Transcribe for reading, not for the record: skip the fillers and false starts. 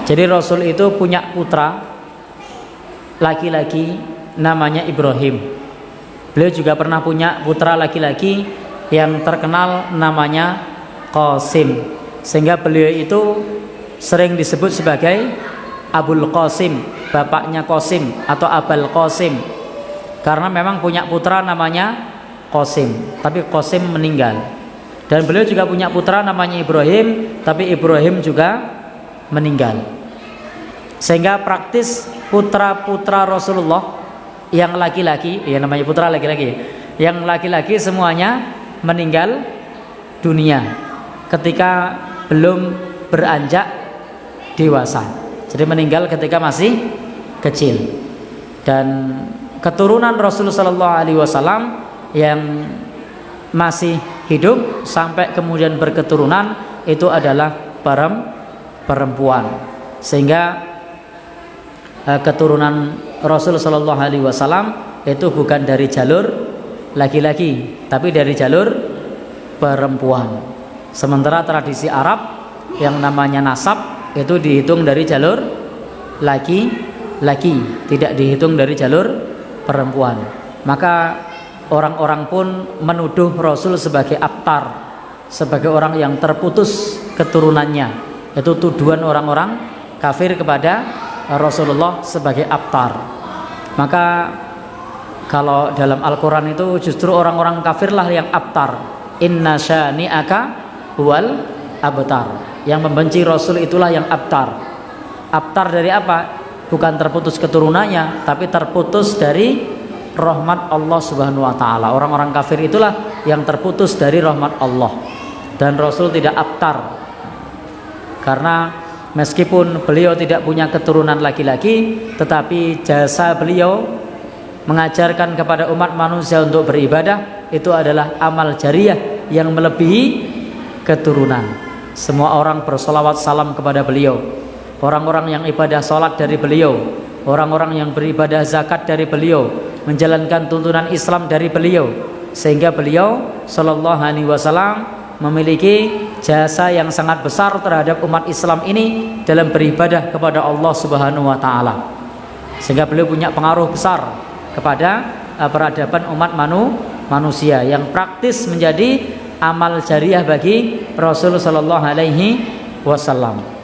Jadi Rasul itu punya putra laki-laki namanya Ibrahim. Beliau juga pernah punya putra laki-laki yang terkenal namanya Qasim, sehingga beliau itu sering disebut sebagai Abul Qasim, bapaknya Qasim atau Abul Qasim, karena memang punya putra namanya Qasim, tapi Qasim meninggal. Dan beliau juga punya putra namanya Ibrahim, tapi Ibrahim juga meninggal. Sehingga praktis putra-putra Rasulullah yang laki-laki, ya namanya putra laki-laki, yang laki-laki semuanya meninggal dunia ketika belum beranjak dewasa. Jadi meninggal ketika masih kecil. Dan keturunan Rasulullah SAW yang masih hidup sampai kemudian berketurunan itu adalah perempuan. Sehingga keturunan Rasul Shallallahu Alaihi Wasallam itu bukan dari jalur laki-laki, tapi dari jalur perempuan. Sementara tradisi Arab yang namanya nasab itu dihitung dari jalur laki-laki, tidak dihitung dari jalur perempuan. Maka orang-orang pun menuduh Rasul sebagai abtar, sebagai orang yang terputus keturunannya. Itu tuduhan orang-orang kafir kepada Rasulullah sebagai abtar. Maka kalau dalam Al-Quran itu justru orang-orang kafirlah yang abtar. Inna syani'aka huwal abtar. Yang membenci Rasul itulah yang abtar. Abtar dari apa? Bukan terputus keturunannya, tapi terputus dari rahmat Allah Subhanahu wa taala. Orang-orang kafir itulah yang terputus dari rahmat Allah. Dan Rasul tidak abtar. Karena meskipun beliau tidak punya keturunan laki-laki, tetapi jasa beliau mengajarkan kepada umat manusia untuk beribadah itu adalah amal jariah yang melebihi keturunan. Semua orang bersolawat salam kepada beliau. Orang-orang yang ibadah sholat dari beliau, orang-orang yang beribadah zakat dari beliau, menjalankan tuntunan Islam dari beliau. Sehingga beliau Shallallahu Alaihi Wasallam memiliki jasa yang sangat besar terhadap umat Islam ini dalam beribadah kepada Allah Subhanahu wa taala. Sehingga beliau punya pengaruh besar kepada peradaban umat manusia yang praktis menjadi amal jariah bagi Rasul sallallahu alaihi wasallam.